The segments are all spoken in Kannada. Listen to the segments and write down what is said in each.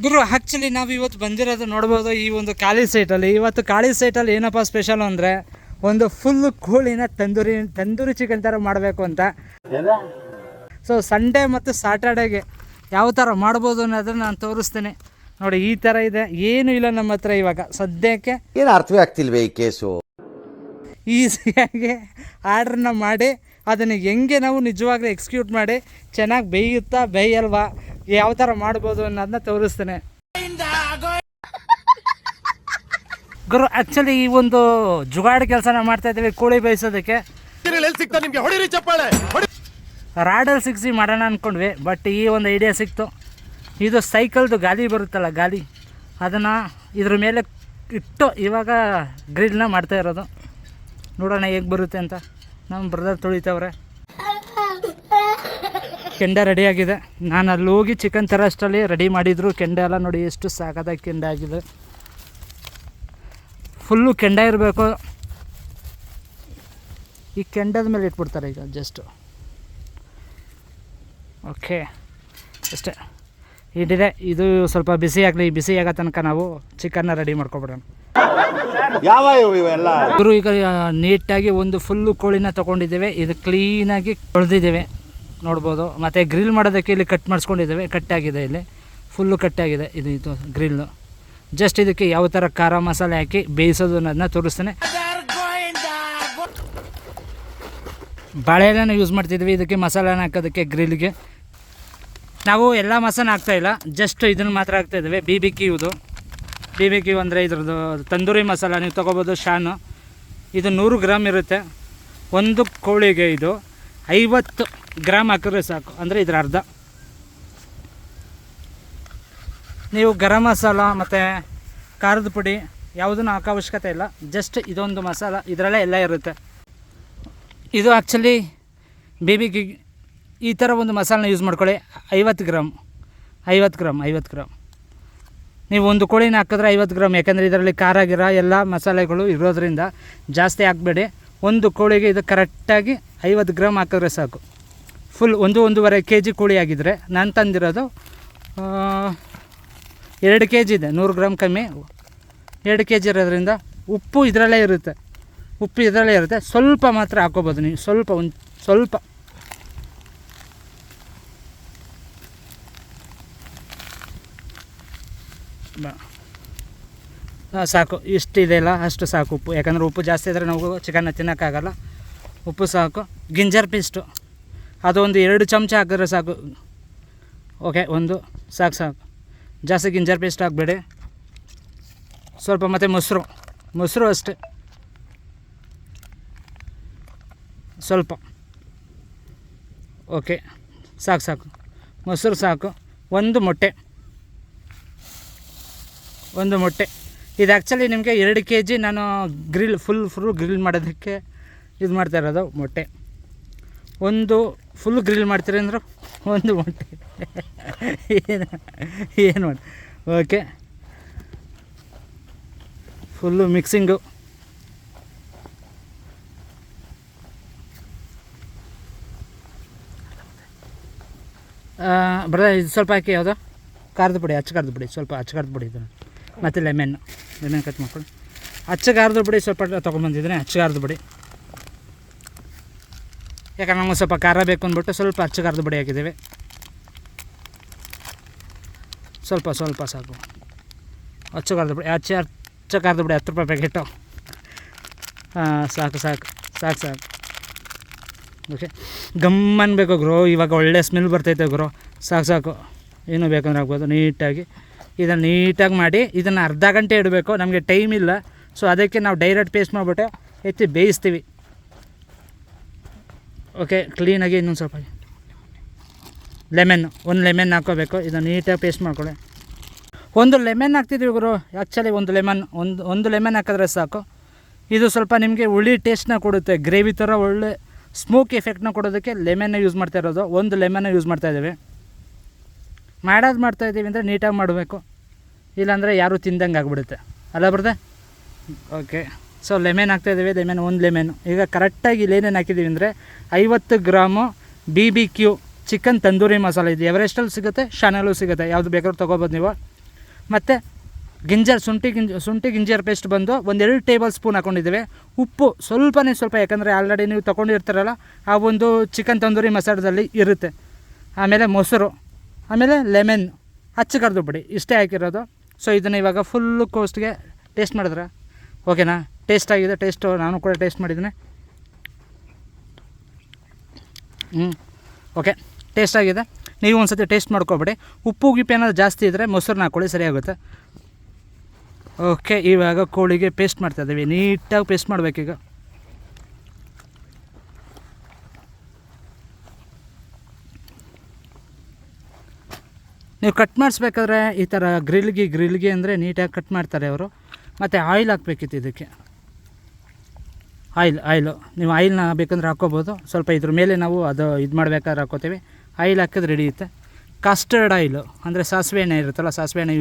ಗುರು ಆ್ಯಕ್ಚುಲಿ ನಾವು ಇವತ್ತು ಬಂದಿರೋದು ನೋಡ್ಬೋದು ಈ ಒಂದು ಖಾಲಿ ಸೈಟಲ್ಲಿ. ಇವತ್ತು ಖಾಲಿ ಸೈಟಲ್ಲಿ ಏನಪ್ಪ ಸ್ಪೆಷಲ್ ಅಂದರೆ ಒಂದು ಫುಲ್ ಕೋಳಿನ ತಂದೂರಿ ಚಿಕನ್ ಥರ ಮಾಡಬೇಕು ಅಂತ. ಸೊ ಸಂಡೇ ಮತ್ತು ಸ್ಯಾಟರ್ಡೇಗೆ ಯಾವ ಥರ ಮಾಡ್ಬೋದು ಅನ್ನೋದನ್ನು ನಾನು ತೋರಿಸ್ತೇನೆ ನೋಡಿ. ಈ ಥರ ಇದೆ, ಏನೂ ಇಲ್ಲ ನಮ್ಮ ಹತ್ರ ಇವಾಗ ಸದ್ಯಕ್ಕೆ. ಏನು ಅರ್ಥವೇ ಆಗ್ತಿಲ್ವೇ ಈ ಕೇಸು. ಈಸಿಯಾಗಿ ಆರ್ಡ್ರನ್ನ ಮಾಡಿ ಅದನ್ನು ಹೆಂಗೆ ನಾವು ನಿಜವಾಗ್ಲೂ ಎಕ್ಸಿಕ್ಯೂಟ್ ಮಾಡಿ ಚೆನ್ನಾಗಿ ಬೇಯುತ್ತಾ ಬೇಯಲ್ವಾ ಯಾವ ಥರ ಮಾಡ್ಬೋದು ಅನ್ನೋದನ್ನ ತೋರಿಸ್ತೇನೆ ಗುರು. ಆ್ಯಕ್ಚುಲಿ ಈ ಒಂದು ಜುಗಾಡ್ ಕೆಲಸನ ಮಾಡ್ತಾ ಇದ್ದೀವಿ ಕೋಳಿ ಬೇಯಿಸೋದಕ್ಕೆ. ರಾಡಲ್ಲಿ ಸಿಕ್ಸಿ ಮಾಡೋಣ ಅಂದ್ಕೊಂಡ್ವಿ, ಬಟ್ ಈ ಒಂದು ಐಡಿಯಾ ಸಿಕ್ತು. ಇದು ಸೈಕಲ್ದು ಗಾಲಿ ಬರುತ್ತಲ್ಲ, ಗಾಲಿ, ಅದನ್ನು ಇದ್ರ ಮೇಲೆ ಇಟ್ಟು ಇವಾಗ ಗ್ರಿಲ್ನ ಮಾಡ್ತಾ ಇರೋದು. ನೋಡೋಣ ಹೇಗೆ ಬರುತ್ತೆ ಅಂತ. ನಮ್ಮ ಬ್ರದರ್ ತೊಳಿತವ್ರೆ. ಕೆಂಡ ರೆಡಿಯಾಗಿದೆ. ನಾನು ಅಲ್ಲಿ ಹೋಗಿ ಚಿಕನ್ ಥರ ಅಷ್ಟರಲ್ಲಿ ರೆಡಿ ಮಾಡಿದ್ರು. ಕೆಂಡ ಎಲ್ಲ ನೋಡಿ ಎಷ್ಟು ಸಾಕಾದಾಗಿ ಕೆಂಡ ಆಗಿದೆ. ಫುಲ್ಲು ಕೆಂಡ ಇರಬೇಕು. ಈ ಕೆಂಡದ ಮೇಲೆ ಇಟ್ಬಿಡ್ತಾರೆ ಈಗ ಜಸ್ಟು. ಓಕೆ, ಅಷ್ಟೇ ಇದಿದೆ. ಇದು ಸ್ವಲ್ಪ ಬಿಸಿ ಆಗಲಿ. ಬಿಸಿ ಆಗೋ ತನಕ ನಾವು ಚಿಕನ್ನ ರೆಡಿ ಮಾಡ್ಕೊಬಿಡೋಣ. ಗುರು ಈಗ ನೀಟಾಗಿ ಒಂದು ಫುಲ್ಲು ಕೋಳಿನ ತೊಗೊಂಡಿದ್ದೇವೆ. ಇದು ಕ್ಲೀನಾಗಿ ತೊಳೆದಿದ್ದೇವೆ ನೋಡ್ಬೋದು. ಮತ್ತು ಗ್ರಿಲ್ ಮಾಡೋದಕ್ಕೆ ಇಲ್ಲಿ ಕಟ್ ಮಾಡಿಸ್ಕೊಂಡಿದ್ದೇವೆ. ಕಟ್ಟಾಗಿದೆ, ಇಲ್ಲಿ ಫುಲ್ಲು ಕಟ್ಟಾಗಿದೆ. ಇದು ಗ್ರಿಲ್ಲು. ಜಸ್ಟ್ ಇದಕ್ಕೆ ಯಾವ ಥರ ಖಾರ ಮಸಾಲೆ ಹಾಕಿ ಬೇಯಿಸೋದು ಅನ್ನೋದನ್ನ ತೋರಿಸ್ತೇನೆ. ಬಾಳೆಎಲೆನ ಯೂಸ್ ಮಾಡ್ತಿದ್ವಿ ಇದಕ್ಕೆ ಮಸಾಲೆನ ಹಾಕೋದಕ್ಕೆ. ಗ್ರಿಲ್ಗೆ ನಾವು ಎಲ್ಲ ಮಸಾಲೆ ಹಾಕ್ತಾಯಿಲ್ಲ, ಜಸ್ಟ್ ಇದನ್ನು ಮಾತ್ರ ಹಾಕ್ತಾಯಿದ್ದೇವೆ. ಬಿ ಬಿ ಕ್ಯೂ ಅಂದರೆ ಇದ್ರದ್ದು ತಂದೂರಿ ಮಸಾಲ ನೀವು ತೊಗೋಬೋದು. ಶಾನು ಇದು 100 ಗ್ರಾಮ್ ಇರುತ್ತೆ ಒಂದು ಕೋಳಿಗೆ. ಇದು 50 ಗ್ರಾಮ್ ಹಾಕಿದ್ರೆ ಸಾಕು, ಅಂದರೆ ಇದ್ರ ಅರ್ಧ. ನೀವು ಗರಂ ಮಸಾಲ ಮತ್ತು ಖಾರದ ಪುಡಿ ಯಾವುದನ್ನು ಹಾಕೋ ಅವಶ್ಯಕತೆ ಇಲ್ಲ. ಜಸ್ಟ್ ಇದೊಂದು ಮಸಾಲ, ಇದರಲ್ಲೇ ಎಲ್ಲ ಇರುತ್ತೆ. ಇದು ಆ್ಯಕ್ಚುಲಿ ಬಿ ಬಿ ಕ್ಯೂ ಈ ಥರ ಒಂದು ಮಸಾಲನ ಯೂಸ್ ಮಾಡ್ಕೊಳ್ಳಿ. 50 ಗ್ರಾಮ್ ನೀವು ಒಂದು ಕೋಳಿನ ಹಾಕಿದ್ರೆ 50 ಗ್ರಾಮ್. ಯಾಕೆಂದರೆ ಇದರಲ್ಲಿ ಖಾರ ಗಿರ ಎಲ್ಲ ಮಸಾಲೆಗಳು ಇರೋದ್ರಿಂದ ಜಾಸ್ತಿ ಹಾಕಬೇಡಿ. ಒಂದು ಕೋಳಿಗೆ ಇದು ಕರೆಕ್ಟಾಗಿ 50 ಗ್ರಾಮ್ ಹಾಕಿದ್ರೆ ಸಾಕು. ಫುಲ್ 1-1.5 kg ಕೋಳಿ ಆಗಿದ್ದರೆ ನಾನು ತಂದಿರೋದು 2 kg ಇದೆ. 100 ಗ್ರಾಮ್ ಕಮ್ಮಿ, 2 kg ಇರೋದ್ರಿಂದ ಉಪ್ಪು ಇದರಲ್ಲೇ ಇರುತ್ತೆ. ಸ್ವಲ್ಪ ಮಾತ್ರ ಹಾಕೋಬೋದು ನೀವು. ಸ್ವಲ್ಪ ಸಾಕು. ಇಷ್ಟಿದೆಯಲ್ಲ ಅಷ್ಟು ಸಾಕು ಉಪ್ಪು. ಯಾಕಂದರೆ ಉಪ್ಪು ಜಾಸ್ತಿ ಇದ್ದರೆ ನಾವು ಚಿಕನ್ನ ತಿನ್ನೋಕ್ಕಾಗಲ್ಲ. ಉಪ್ಪು ಸಾಕು. ಗಿಂಜರ್ ಪೇಸ್ಟು ಅದೊಂದು 2 ಚಮಚ ಹಾಕಿದ್ರೆ ಸಾಕು. ಓಕೆ, ಒಂದು ಸಾಕು. ಜಾಸ್ತಿ ಗಿಂಜರ್ ಪೇಸ್ಟ್ ಹಾಕಬೇಡಿ. ಸ್ವಲ್ಪ ಮತ್ತು ಮೊಸರು ಅಷ್ಟೇ ಸ್ವಲ್ಪ. ಓಕೆ, ಸಾಕು. ಮೊಸರು ಸಾಕು. ಒಂದು ಮೊಟ್ಟೆ. ಇದು ಆ್ಯಕ್ಚುಲಿ ನಿಮಗೆ 2 kg ನಾನು ಫುಲ್ ಗ್ರಿಲ್ ಮಾಡೋದಕ್ಕೆ ಇದು ಮಾಡ್ತಾ ಇರೋದು. ಮೊಟ್ಟೆ ಒಂದು ಫುಲ್ ಗ್ರಿಲ್ ಮಾಡ್ತೀರಿ ಅಂದ್ರೆ ಒಂದು ಮೊಟ್ಟೆ ಏನು ಮಾಡಿ. Okay, full mixing. ಇದು ಸ್ವಲ್ಪ ಹಾಕಿ. ಯಾವುದು ಖಾರದ ಪುಡಿ, ಖಾರದ ಪುಡಿ, ಸ್ವಲ್ಪ ಖಾರದ ಪುಡಿ ಇದನ್ನು. ಮತ್ತು ಲೆಮನ್ ಕಟ್ ಮಾಡ್ಕೊಂಡು ಖಾರದ ಪುಡಿ ಸ್ವಲ್ಪ ತೊಗೊಂಬಂದಿದ್ದೀನಿ. ಖಾರದ ಪುಡಿ ಯಾಕಂದ್ರೆ ನಮಗೆ ಸ್ವಲ್ಪ ಖಾರ ಬೇಕು ಅಂದ್ಬಿಟ್ಟು ಸ್ವಲ್ಪ ಖಾರದ ಪುಡಿ ಹಾಕಿದ್ದೀವಿ. ಸ್ವಲ್ಪ ಸಾಕು. ಖಾರದ ಪುಡಿ ಖಾರದ ಪುಡಿ 10 ರೂಪಾಯಿ ಪ್ಯಾಕೆಟು. ಸಾಕು. ಓಕೆ, ಗಮ್ಮನ್ಬೇಕು ಗುರು. ಇವಾಗ ಒಳ್ಳೆ ಸ್ಮೆಲ್ ಬರ್ತೈತೆ ಗುರು. ಸಾಕು. ಏನು ಬೇಕಂದ್ರೆ ಆಗ್ಬೋದು. ಇದನ್ನು ನೀಟಾಗಿ ಮಾಡಿ ಇದನ್ನು ಅರ್ಧ ಗಂಟೆ ಇಡಬೇಕು. ನಮಗೆ ಟೈಮ್ ಇಲ್ಲ, ಸೊ ಅದಕ್ಕೆ ನಾವು ಡೈರೆಕ್ಟ್ ಪೇಸ್ಟ್ ಮಾಡಿಬಿಟ್ಟು ಎತ್ತಿ ಬೇಯಿಸ್ತೀವಿ. ಓಕೆ, ಕ್ಲೀನಾಗಿ ಇನ್ನೊಂದು ಸ್ವಲ್ಪ ಒಂದು ಲೆಮನ್ ಹಾಕ್ಕೋಬೇಕು. ಇದನ್ನು ನೀಟಾಗಿ ಪೇಸ್ಟ್ ಮಾಡ್ಕೊಳ್ಳಿ. ಒಂದು ಲೆಮನ್ ಹಾಕ್ತಿದ್ವಿ ಗುರು. ಆ್ಯಕ್ಚುಲಿ ಒಂದು ಲೆಮನ್ ಹಾಕಿದ್ರೆ ಸಾಕು. ಇದು ಸ್ವಲ್ಪ ನಿಮಗೆ ಹುಳಿ ಟೇಸ್ಟ್ನ ಕೊಡುತ್ತೆ. ಗ್ರೇವಿ ಥರ ಒಳ್ಳೆ ಸ್ಮೋಕ್ ಎಫೆಕ್ಟ್ನ ಕೊಡೋದಕ್ಕೆ ಲೆಮನ್ನ ಯೂಸ್ ಮಾಡ್ತಾ ಇರೋದು. ಒಂದು ಲೆಮನ್ನ ಯೂಸ್ ಮಾಡ್ತಾಯಿದ್ದೀವಿ. ಮಾಡ್ತಾಯಿದ್ದೀವಿ ಅಂದರೆ ನೀಟಾಗಿ ಮಾಡಬೇಕು, ಇಲ್ಲಾಂದರೆ ಯಾರೂ ತಿಂದಂಗೆ ಆಗಿಬಿಡುತ್ತೆ ಅಲ್ಲ ಬರ್ದೆ. ಓಕೆ, ಸೊ ಲೆಮನ್ ಹಾಕ್ತಾಯಿದ್ದೀವಿ. ಒಂದು ಲೆಮನ್. ಈಗ ಕರೆಕ್ಟಾಗಿ ಇಲ್ಲಿ ಏನೇನು ಹಾಕಿದ್ದೀವಿ ಅಂದರೆ 50 ಗ್ರಾಮು BBQ ಚಿಕನ್ ತಂದೂರಿ ಮಸಾಲೆ. ಇದು ಎವರೆಸ್ಟಲ್ಲಿ ಸಿಗುತ್ತೆ, ಶಾನಲ್ಲೂ ಸಿಗುತ್ತೆ. ಯಾವುದು ಬೇಕಾದ್ರೂ ತೊಗೋಬೋದು ನೀವು. ಮತ್ತು ಶುಂಠಿ ಗಿಂಜರ್ ಪೇಸ್ಟ್ ಬಂದು 1-2 ಟೇಬಲ್ ಸ್ಪೂನ್ ಹಾಕ್ಕೊಂಡಿದ್ದೀವಿ. ಉಪ್ಪು ಸ್ವಲ್ಪ ಯಾಕಂದರೆ ಆಲ್ರೆಡಿ ನೀವು ತೊಗೊಂಡಿರ್ತಾರಲ್ಲ ಆ ಒಂದು ಚಿಕನ್ ತಂದೂರಿ ಮಸಾಲದಲ್ಲಿ ಇರುತ್ತೆ. ಆಮೇಲೆ ಮೊಸರು, ಆಮೇಲೆ ಲೆಮನ್, ಕರ್ದು ಬಿಡಿ, ಇಷ್ಟೇ ಹಾಕಿರೋದು. ಸೊ ಇದನ್ನು ಇವಾಗ ಫುಲ್ಲು ಕೋಸ್ಟ್ಗೆ ಟೇಸ್ಟ್ ಮಾಡಿದ್ರೆ ಓಕೆನಾ? ಟೇಸ್ಟ್ ಆಗಿದೆ, ನಾನು ಕೂಡ ಟೇಸ್ಟ್ ಮಾಡಿದ್ದೀನಿ. ಓಕೆ, ಟೇಸ್ಟ್ ಆಗಿದೆ. ನೀವು ಒಂದು ಸತಿ ಟೇಸ್ಟ್ ಮಾಡ್ಕೊಬೇಡಿ. ಉಪ್ಪು ಗಿಪ್ಪು ಏನಾದ್ರು ಜಾಸ್ತಿ ಇದ್ದರೆ ಮೊಸರನ್ನ ಹಾಕ್ಕೊಳ್ಳಿ, ಸರಿಯಾಗುತ್ತೆ. ಓಕೆ, ಇವಾಗ ಕೋಳಿಗೆ ಪೇಸ್ಟ್ ಮಾಡ್ತಾಯಿದ್ದೀವಿ. ನೀಟಾಗಿ ಪೇಸ್ಟ್ ಮಾಡಬೇಕೀಗ. ನೀವು ಕಟ್ ಮಾಡಿಸ್ಬೇಕಾದ್ರೆ ಈ ಥರ ಗ್ರಿಲ್ಗೆ ಅಂದರೆ ನೀಟಾಗಿ ಕಟ್ ಮಾಡ್ತಾರೆ ಅವರು. ಮತ್ತು ಆಯಿಲ್ ಹಾಕ್ಬೇಕಿತ್ತು ಇದಕ್ಕೆ. ಆಯಿಲು ನೀವು ಆಯಿಲ್ನ ಬೇಕಂದ್ರೆ ಹಾಕ್ಕೋಬೋದು. ಸ್ವಲ್ಪ ಇದ್ರ ಮೇಲೆ ನಾವು ಅದು ಇದು ಮಾಡಬೇಕಾದ್ರೆ ಹಾಕ್ಕೋತೀವಿ. ಆಯಿಲ್ ಹಾಕಿದ್ರೆ ಹಿಡಿಯುತ್ತೆ. ಕಸ್ಟರ್ಡ್ ಆಯಿಲು ಅಂದರೆ ಸಾಸಿವೆ ಎಣ್ಣೆ ಇರುತ್ತಲ್ಲ, ಸಾಸಿವೆ ಎಣ್ಣೆ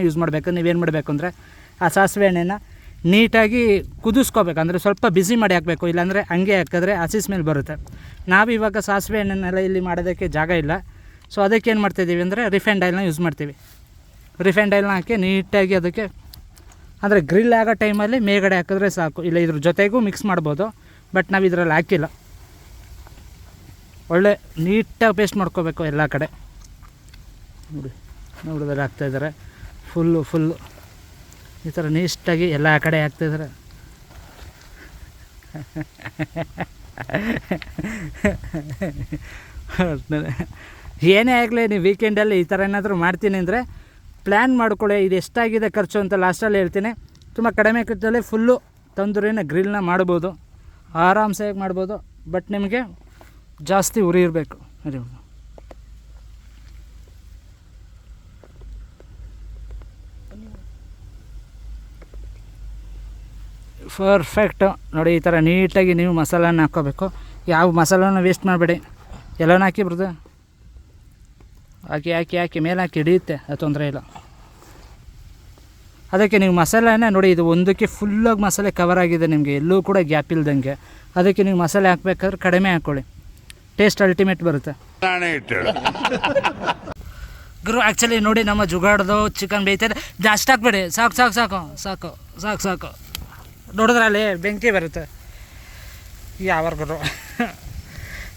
ಯೂಸ್ ಮಾಡಬೇಕು. ನೀವೇನು ಮಾಡಬೇಕು ಅಂದರೆ ಆ ಸಾಸಿವೆ ಎಣ್ಣೆನ ನೀಟಾಗಿ ಕುದಿಸ್ಕೋಬೇಕು. ಅಂದರೆ ಸ್ವಲ್ಪ ಬಿಸಿ ಮಾಡಿ ಹಾಕಬೇಕು, ಇಲ್ಲಾಂದರೆ ಹಂಗೆ ಹಾಕಿದ್ರೆ ಹಸಿ ಸ್ಮೆಲ್ ಬರುತ್ತೆ. ನಾವಿವಾಗ ಸಾಸಿವೆ ಎಣ್ಣೆನೆಲ್ಲ ಇಲ್ಲಿ ಮಾಡೋದಕ್ಕೆ ಜಾಗ ಇಲ್ಲ. ಸೊ ಅದಕ್ಕೆ ಏನು ಮಾಡ್ತಾಯಿದ್ದೀವಿ ಅಂದರೆ ರಿಫೈಂಡ್ ಆಯಿಲ್ನ ಯೂಸ್ ಮಾಡ್ತೀವಿ. ರಿಫೈಂಡ್ ಆಯಿಲ್ನ ಹಾಕಿ ನೀಟಾಗಿ ಅದಕ್ಕೆ ಅಂದರೆ ಗ್ರಿಲ್ ಆಗೋ ಟೈಮಲ್ಲಿ ಮೇಲ್ಗಡೆ ಹಾಕಿದ್ರೆ ಸಾಕು. ಇಲ್ಲ ಇದ್ರ ಜೊತೆಗೂ ಮಿಕ್ಸ್ ಮಾಡ್ಬೋದು, ಬಟ್ ನಾವು ಇದರಲ್ಲಿ ಹಾಕಿಲ್ಲ. ಒಳ್ಳೆ ನೀಟಾಗಿ ಪೇಸ್ಟ್ ಮಾಡ್ಕೋಬೇಕು ಎಲ್ಲ ಕಡೆ. ನೋಡಿದ್ರೆ ಹಾಕ್ತಾಯಿದ್ದಾರೆ ಫುಲ್ಲು ಈ ಥರ ನೀಟಾಗಿ ಎಲ್ಲ ಕಡೆ ಹಾಕ್ತಾಯಿದ್ದಾರೆ. ಏನೇ ಆಗಲಿ, ನೀವು ವೀಕೆಂಡಲ್ಲಿ ಈ ಥರ ಏನಾದರೂ ಮಾಡ್ತೀನಿ ಅಂದರೆ ಪ್ಲ್ಯಾನ್ ಮಾಡ್ಕೊಳ್ಳಿ. ಇದು ಎಷ್ಟಾಗಿದೆ ಖರ್ಚು ಅಂತ ಲಾಸ್ಟಲ್ಲಿ ಹೇಳ್ತೀನಿ. ತುಂಬ ಕಡಿಮೆ ಖರ್ಚಲ್ಲಿ ಫುಲ್ಲು ತಂದೂರಿನ ಗ್ರಿಲ್ನ ಮಾಡ್ಬೋದು, ಆರಾಮ್ಸೆ ಮಾಡ್ಬೋದು. ಬಟ್ ನಿಮಗೆ ಜಾಸ್ತಿ ಉರಿ ಇರಬೇಕು. ಅದೇ ಪರ್ಫೆಕ್ಟು ನೋಡಿ. ಈ ಥರ ನೀಟಾಗಿ ನೀವು ಮಸಾಲನ ಹಾಕ್ಕೋಬೇಕು. ಯಾವ ಮಸಾಲನ ವೇಸ್ಟ್ ಮಾಡಬೇಡಿ, ಎಲ್ಲನೂ ಹಾಕಿ ಬರ್ತದೆ. ಹಾಕಿ ಮೇಲೆ ಹಾಕಿ ಹಿಡಿಯುತ್ತೆ, ಅದು ತೊಂದರೆ ಇಲ್ಲ. ಅದಕ್ಕೆ ನೀವು ಮಸಾಲೆನೇ ನೋಡಿ, ಇದು ಒಂದಕ್ಕೆ ಫುಲ್ಲಾಗಿ ಮಸಾಲೆ ಕವರ್ ಆಗಿದೆ ನಿಮಗೆ, ಎಲ್ಲೂ ಕೂಡ ಗ್ಯಾಪ್ ಇಲ್ದಂಗೆ. ಅದಕ್ಕೆ ನೀವು ಮಸಾಲೆ ಹಾಕ್ಬೇಕಾದ್ರೆ ಕಡಿಮೆ ಹಾಕ್ಕೊಳ್ಳಿ, ಟೇಸ್ಟ್ ಅಲ್ಟಿಮೇಟ್ ಬರುತ್ತೆ. ಗುರು ಆ್ಯಕ್ಚುಲಿ ನೋಡಿ, ನಮ್ಮ ಜುಗಾಡ್ದು ಚಿಕನ್ ಬೇಯ್ತಾರೆ. ಜಾಸ್ತಿ ಹಾಕ್ಬೇಡಿ, ಸಾಕು. ನೋಡಿದ್ರೆ ಅಲ್ಲಿ ಬೆಂಕಿ ಬರುತ್ತೆ. ಯಾವಾರ್ಗರು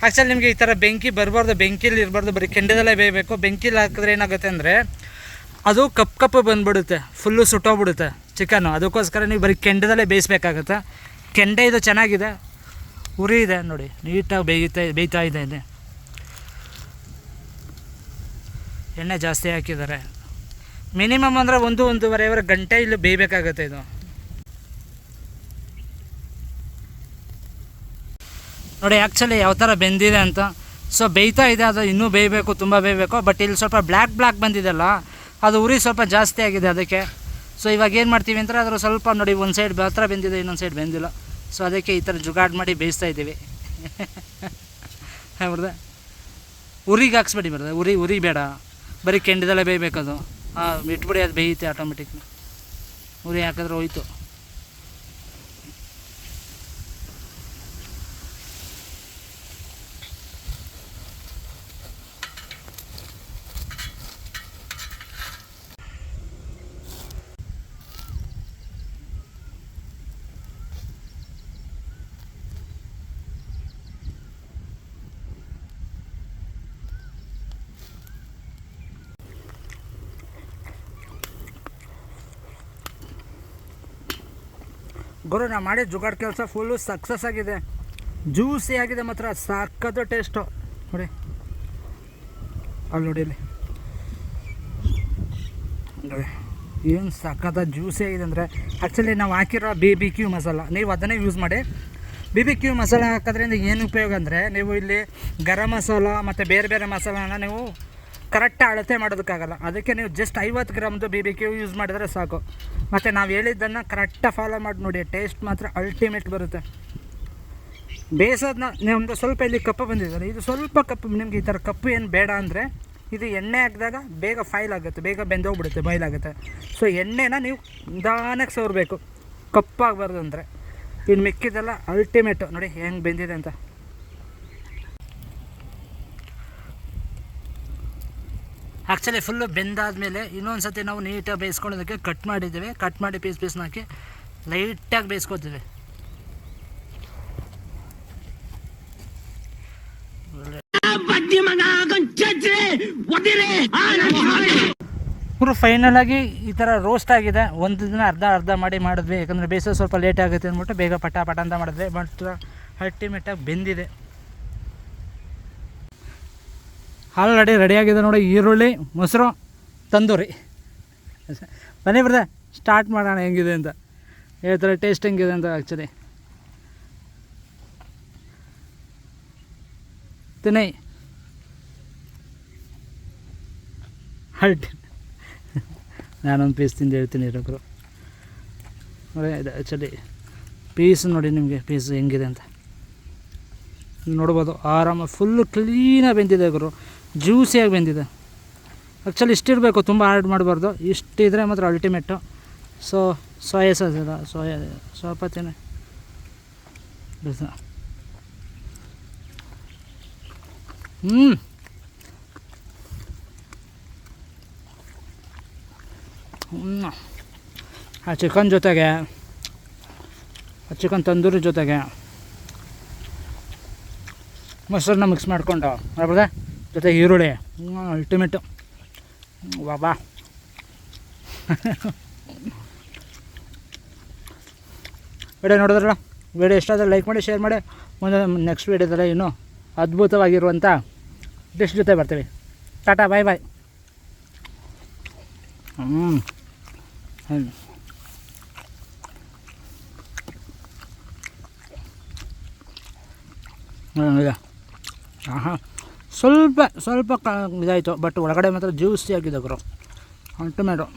ಆ್ಯಕ್ಚುಲಿ ನಿಮಗೆ ಈ ಥರ ಬೆಂಕಿ ಬರಬಾರ್ದು, ಬೆಂಕಿಲಿ ಇರಬಾರ್ದು, ಬರೀ ಕೆಂಡದಲ್ಲೇ ಬೇಯಬೇಕು. ಬೆಂಕಿಲಿ ಹಾಕಿದ್ರೆ ಏನಾಗುತ್ತೆ ಅಂದರೆ ಅದು ಕಪ್ಪು ಬಂದುಬಿಡುತ್ತೆ, ಫುಲ್ಲು ಸುಟ್ಟೋಗ್ಬಿಡುತ್ತೆ ಚಿಕನ್ನು. ಅದಕ್ಕೋಸ್ಕರ ನೀವು ಬರೀ ಕೆಂಡದಲ್ಲೇ ಬೇಯಿಸ್ಬೇಕಾಗುತ್ತೆ. ಕೆಂಡ ಇದು ಚೆನ್ನಾಗಿದೆ, ಉರಿ ಇದೆ ನೋಡಿ, ನೀಟಾಗಿ ಬೇಯ್ತಾ ಇದೆ. ಎಣ್ಣೆ ಜಾಸ್ತಿ ಹಾಕಿದ್ದಾರೆ. ಮಿನಿಮಮ್ ಅಂದರೆ 1-1.5 ಗಂಟೆ ಇಲ್ಲಿ ಬೇಯಬೇಕಾಗುತ್ತೆ ಇದು. ನೋಡಿ ಆ್ಯಕ್ಚುಲಿ ಯಾವ ಥರ ಬೆಂದಿದೆ ಅಂತ. ಸೊ ಬೇಯ್ತಾ ಇದೆ, ಅದು ಇನ್ನೂ ಬೇಯಬೇಕು, ತುಂಬ ಬೇಯಬೇಕು. ಬಟ್ ಇಲ್ಲಿ ಸ್ವಲ್ಪ ಬ್ಲ್ಯಾಕ್ ಬಂದಿದೆಯಲ್ಲ, ಅದು ಉರಿ ಸ್ವಲ್ಪ ಜಾಸ್ತಿ ಆಗಿದೆ ಅದಕ್ಕೆ. ಸೊ ಇವಾಗ ಏನು ಮಾಡ್ತೀವಿ ಅಂದರೆ ಅದರ ಸ್ವಲ್ಪ ನೋಡಿ, ಒಂದು ಸೈಡ್ ಮಾತ್ರ ಬೆಂದಿದೆ, ಇನ್ನೊಂದು ಸೈಡ್ ಬೆಂದಿಲ್ಲ. ಸೊ ಅದಕ್ಕೆ ಈ ಥರ ಜುಗಾಡ್ ಮಾಡಿ ಬೇಯಿಸ್ತಾ ಇದ್ದೀವಿ. ಬರ್ದೆ ಉರಿಗೆ ಹಾಕ್ಸ್ಬೇಡಿ, ಉರಿ ಬೇಡ, ಬರೀ ಕೆಂಡದಲ್ಲೇ ಬೇಯಬೇಕದು. ಇಟ್ಬಿಡಿ, ಅದು ಬೇಯುತ್ತೆ ಆಟೋಮೆಟಿಕ್ಲಿ. ಉರಿ ಹಾಕಿದ್ರೆ ಹೋಯ್ತು. ಗುರು, ನಾವು ಮಾಡಿದ ಜುಗಾಡ್ ಕೆಲಸ ಫುಲ್ಲು ಸಕ್ಸಸ್ ಆಗಿದೆ, ಜ್ಯೂಸಿ ಆಗಿದೆ, ಮಾತ್ರ ಸಕ್ಕತ್ತು ಟೇಸ್ಟು. ನೋಡಿ ಅಲ್ಲಿ ನೋಡಿ, ಇಲ್ಲಿ ನೋಡಿ ಏನು ಸಕ್ಕತ್ತ ಜ್ಯೂಸಿ ಆಗಿದೆ ಅಂದರೆ. ಆ್ಯಕ್ಚುಲಿ ನಾವು ಹಾಕಿರೋ BBQ ಮಸಾಲ, ನೀವು ಅದನ್ನೇ ಯೂಸ್ ಮಾಡಿ. BBQ ಮಸಾಲ ಹಾಕೋದ್ರಿಂದ ಏನು ಉಪಯೋಗ ಅಂದರೆ, ನೀವು ಇಲ್ಲಿ ಗರಂ ಮಸಾಲ ಮತ್ತು ಬೇರೆ ಮಸಾಲಾನ ನೀವು ಕರೆಕ್ಟಾಗಿ ಅಳತೆ ಮಾಡೋದಕ್ಕಾಗಲ್ಲ. ಅದಕ್ಕೆ ನೀವು ಜಸ್ಟ್ 50 ಗ್ರಾಮ್ದು BBQ ಯೂಸ್ ಮಾಡಿದ್ರೆ ಸಾಕು. ಮತ್ತು ನಾವು ಹೇಳಿದ್ದನ್ನು ಕರೆಕ್ಟಾಗಿ ಫಾಲೋ ಮಾಡಿ ನೋಡಿ, ಟೇಸ್ಟ್ ಮಾತ್ರ ಅಲ್ಟಿಮೇಟ್ ಬರುತ್ತೆ. ಬೇಯಿಸೋದನ್ನ ನಿಮ್ಮದು ಸ್ವಲ್ಪ ಇಲ್ಲಿ ಕಪ್ಪು ಬಂದಿದ್ದಾರೆ, ಇದು ಸ್ವಲ್ಪ ಕಪ್ಪು. ನಿಮ್ಗೆ ಈ ಥರ ಕಪ್ಪು ಏನು ಬೇಡ ಅಂದರೆ ಇದು ಎಣ್ಣೆ ಹಾಕಿದಾಗ ಬೇಗ ಫೈಲ್ ಆಗುತ್ತೆ, ಬೇಗ ಬೆಂದೋಗ್ಬಿಡುತ್ತೆ, ಬಾಯ್ಲಾಗುತ್ತೆ. ಸೊ ಎಣ್ಣೆನ ನೀವು ನಿಧಾನಕ್ಕೆ ಸವರಬೇಕು, ಕಪ್ಪಾಗಬಾರ್ದು ಅಂದರೆ. ಇನ್ನು ಮಿಕ್ಕಿದೆಲ್ಲ ಅಲ್ಟಿಮೇಟು. ನೋಡಿ ಹೆಂಗೆ ಬೆಂದಿದೆ ಅಂತ. ಆ್ಯಕ್ಚುಲಿ ಫುಲ್ಲು ಬೆಂದಾದಮೇಲೆ ಇನ್ನೊಂದು ಸತಿ ನಾವು ನೀಟಾಗಿ ಬೇಯಿಸ್ಕೊಳ್ಳೋದಕ್ಕೆ ಕಟ್ ಮಾಡಿದ್ದೀವಿ. ಕಟ್ ಮಾಡಿ ಪೀಸ್ನ ಹಾಕಿ ಲೈಟಾಗಿ ಬೇಯಿಸ್ಕೊತೀವಿ. ಇವರು ಫೈನಲಾಗಿ ಈ ಥರ ರೋಸ್ಟ್ ಆಗಿದೆ. ಒಂದು ದಿನ ಅರ್ಧ ಮಾಡಿ ಮಾಡಿದ್ವಿ, ಯಾಕಂದರೆ ಬೇಯಿಸೋ ಸ್ವಲ್ಪ ಲೇಟ್ ಆಗುತ್ತೆ ಅಂದ್ಬಿಟ್ಟು ಬೇಗ ಪಟ ಅಂತ ಮಾಡಿದ್ವಿ. ಬಟ್ ಅಲ್ಟಿಮೇಟಾಗಿ ಬೆಂದಿದೆ. ಆಲ್ರೆಡಿ ರೆಡಿಯಾಗಿದೆ ನೋಡಿ, ಈರುಳ್ಳಿ, ಮೊಸರು, ತಂದೂರಿ. ಬನ್ನಿ ಬರ್ದೆ ಸ್ಟಾರ್ಟ್ ಮಾಡೋಣ ಹೆಂಗಿದೆ ಅಂತ, ಹೇಳ್ತಾರೆ ಟೇಸ್ಟ್ ಹೆಂಗಿದೆ ಅಂತ. ಆ್ಯಕ್ಚುಲಿ ತಿನ್ನಿ ನಾನೊಂದು ಪೀಸ್ ತಿಂದು ಹೇಳ್ತೀನಿ ಇರೋರು ನೋಡಿ. ಇದು ಆ್ಯಕ್ಚುಲಿ ಪೀಸ್ ನೋಡಿ, ನಿಮಗೆ ಪೀಸ್ ಹೆಂಗಿದೆ ಅಂತ ನೋಡ್ಬೋದು. ಆರಾಮಾಗಿ ಫುಲ್ಲು ಕ್ಲೀನಾಗಿ ಬೆಂದಿದೆ ಗುರು, ಜ್ಯೂಸಿಯಾಗಿ ಬೆಂದಿದೆ. ಆ್ಯಕ್ಚುಲಿ ಇಷ್ಟಿರಬೇಕು, ತುಂಬ ಆ್ಯಡ್ ಮಾಡಬಾರ್ದು. ಇಷ್ಟಿದ್ರೆ ಮಾತ್ರ ಅಲ್ಟಿಮೇಟು. ಸೊ ಸೋಯಾ ಸಾಸ್ ಇಲ್ಲ, ಸ್ವಲ್ಪ ತಿನ್ನಿ. ಆ ಚಿಕನ್ ಜೊತೆಗೆ, ಆ ಚಿಕನ್ ತಂದೂರಿ ಜೊತೆಗೆ ಮೊಸರನ್ನ ಮಿಕ್ಸ್ ಮಾಡಿಕೊಂಡು ಬರ್ಬೋದಾ, ಜೊತೆ ಈರುಳ್ಳಿ, ಅಲ್ಟಿಮೇಟು. ವಾಬಾ ವಿಡಿಯೋ ನೋಡಿದ್ರಲ್ಲ, ವಿಡಿಯೋ ಇಷ್ಟ ಆದರೆ ಲೈಕ್ ಮಾಡಿ, ಶೇರ್ ಮಾಡಿ. ಮುಂದೆ ನೆಕ್ಸ್ಟ್ ವಿಡಿಯೋದಲ್ಲಿ ಇನ್ನೂ ಅದ್ಭುತವಾಗಿರುವಂಥ ಡಿಶ್ ಜೊತೆ ಬರ್ತೀವಿ. ಟಾಟಾ, ಬಾಯ್ ಬಾಯ್. ಹಾಂ ಸ್ವಲ್ಪ ಇದಾಯಿತು, ಬಟ್ ಒಳಗಡೆ ಮಾತ್ರ ಜ್ಯೂಸಿ ಆಗಿದೆ ಗುರು, ಅಲ್ಟಿಮೇಟು.